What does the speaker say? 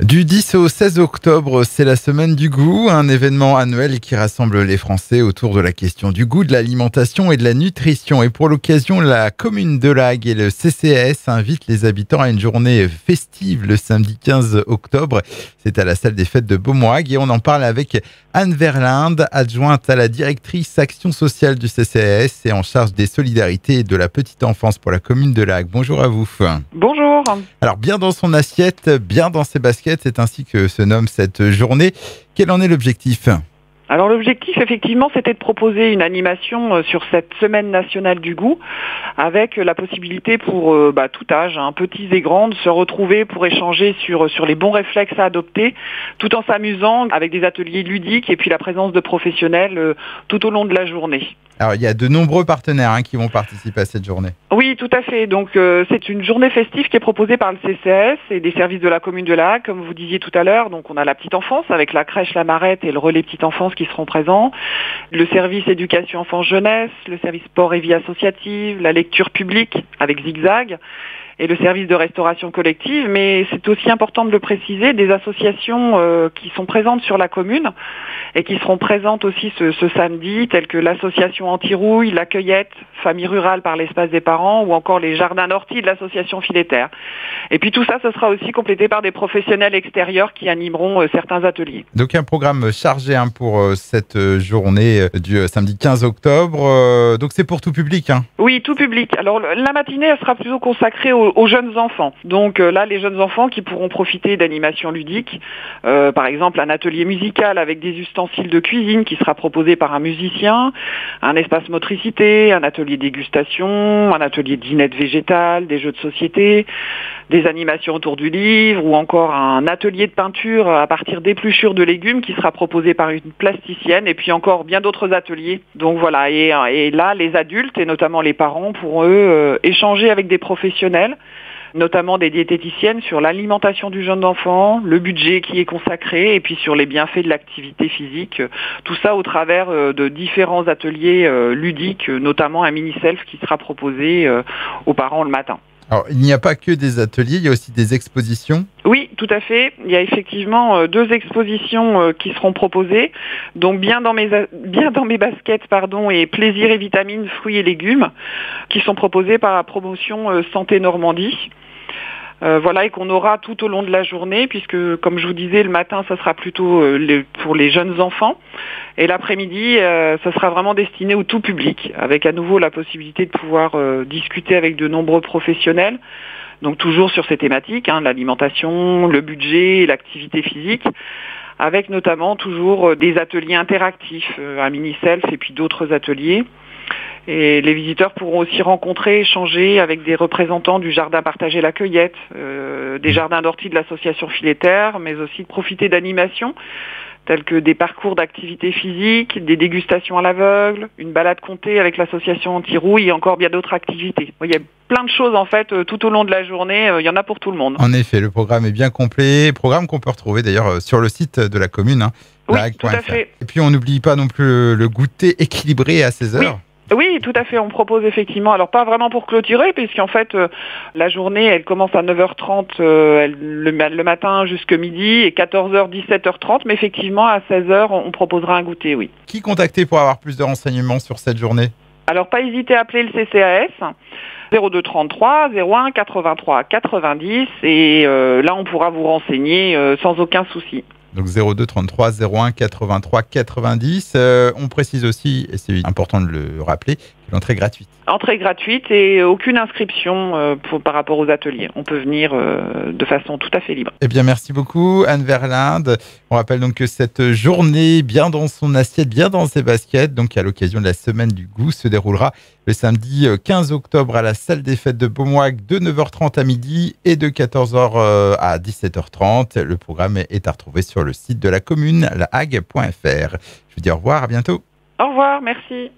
Du 10 au 16 octobre, c'est la semaine du goût, un événement annuel qui rassemble les Français autour de la question du goût, de l'alimentation et de la nutrition. Et pour l'occasion, la commune de Lagues et le CCAS invitent les habitants à une journée festive le samedi 15 octobre. C'est à la salle des fêtes de Beaumoirague et on en parle avec Anne Verlinde, adjointe à la directrice action sociale du CCAS et en charge des solidarités et de la petite enfance pour la commune de Lagues. Bonjour à vous. Bonjour. Alors, bien dans son assiette, bien dans ses baskets, c'est ainsi que se nomme cette journée. Quel en est l'objectif ? Alors l'objectif, effectivement, c'était de proposer une animation sur cette semaine nationale du goût, avec la possibilité pour tout âge, petits et grands, de se retrouver pour échanger sur les bons réflexes à adopter, tout en s'amusant avec des ateliers ludiques et puis la présence de professionnels tout au long de la journée. Alors, il y a de nombreux partenaires qui vont participer à cette journée. Oui, tout à fait. Donc, c'est une journée festive qui est proposée par le CCAS et des services de la commune de Lagues, comme vous disiez tout à l'heure. Donc, on a la petite enfance avec la crèche La Marette et le relais petite enfance qui seront présents, le service éducation enfance jeunesse, le service sport et vie associative, la lecture publique avec Zigzag et le service de restauration collective. Mais c'est aussi important de le préciser, des associations qui sont présentes sur la commune et qui seront présentes aussi ce samedi, telles que l'association Anti-Rouille, la Cueillette, Famille Rurale par l'espace des parents ou encore les Jardins d'Ortie de l'association Filétaire. Et puis tout ça, ce sera aussi complété par des professionnels extérieurs qui animeront certains ateliers. Donc un programme chargé pour cette journée du samedi 15 octobre. Donc c'est pour tout public. Oui, tout public. Alors la matinée, elle sera plutôt consacrée aux jeunes enfants. Donc là, les jeunes enfants qui pourront profiter d'animations ludiques. Par exemple, un atelier musical avec des ustensiles de cuisine qui sera proposé par un musicien, un espace motricité, un atelier dégustation, un atelier dinette végétale, des jeux de société, des animations autour du livre ou encore un atelier de peinture à partir d'épluchures de légumes qui sera proposé par une plasticienne et puis encore bien d'autres ateliers. Donc voilà, et là, les adultes et notamment les parents pourront eux échanger avec des professionnels, notamment des diététiciennes, sur l'alimentation du jeune enfant, le budget qui est consacré et puis sur les bienfaits de l'activité physique. Tout ça au travers de différents ateliers ludiques, notamment un mini-self qui sera proposé aux parents le matin. Alors, il n'y a pas que des ateliers, il y a aussi des expositions. Oui, tout à fait. Il y a effectivement 2 expositions qui seront proposées. Donc bien dans mes baskets, et plaisir et vitamines, fruits et légumes, qui sont proposées par la promotion Santé Normandie. Et qu'on aura tout au long de la journée, puisque, comme je vous disais, le matin, ça sera plutôt pour les jeunes enfants. Et l'après-midi, ça sera vraiment destiné au tout public, avec à nouveau la possibilité de pouvoir discuter avec de nombreux professionnels. Donc toujours sur ces thématiques, l'alimentation, le budget, l'activité physique, avec notamment toujours des ateliers interactifs, un mini-self et puis d'autres ateliers. Et les visiteurs pourront aussi rencontrer, échanger avec des représentants du jardin partagé La Cueillette, des jardins d'ortie de l'association Filétaire, mais aussi de profiter d'animations telles que des parcours d'activité physique, des dégustations à l'aveugle, une balade comptée avec l'association Anti-Rouille et encore bien d'autres activités. Il y a plein de choses en fait tout au long de la journée, il y en a pour tout le monde. En effet, le programme est bien complet, programme qu'on peut retrouver d'ailleurs sur le site de la commune, oui, tout à fait. Et puis on n'oublie pas non plus le goûter équilibré à 16h. Oui. Oui, tout à fait. On propose effectivement, alors pas vraiment pour clôturer, puisqu'en fait, la journée, elle commence à 9h30 le matin jusqu'à midi et 14h, 17h30. Mais effectivement, à 16h, on proposera un goûter, oui. Qui contacter pour avoir plus de renseignements sur cette journée ? Alors, pas hésiter à appeler le CCAS, 02 33 01 83 90. Et là, on pourra vous renseigner sans aucun souci. Donc 02 33 01 83 90. On précise aussi, et c'est important de le rappeler, que l'entrée est gratuite. Entrée gratuite et aucune inscription par rapport aux ateliers. On peut venir de façon tout à fait libre. Eh bien, merci beaucoup Anne Verlinde. On rappelle donc que cette journée, bien dans son assiette, bien dans ses baskets, donc à l'occasion de la semaine du goût, se déroulera le samedi 15 octobre à la salle des fêtes de Beaumoirague de 9h30 à midi et de 14h à 17h30. Le programme est à retrouver sur le site de la commune, lahague.fr. Je vous dis au revoir, à bientôt. Au revoir, merci.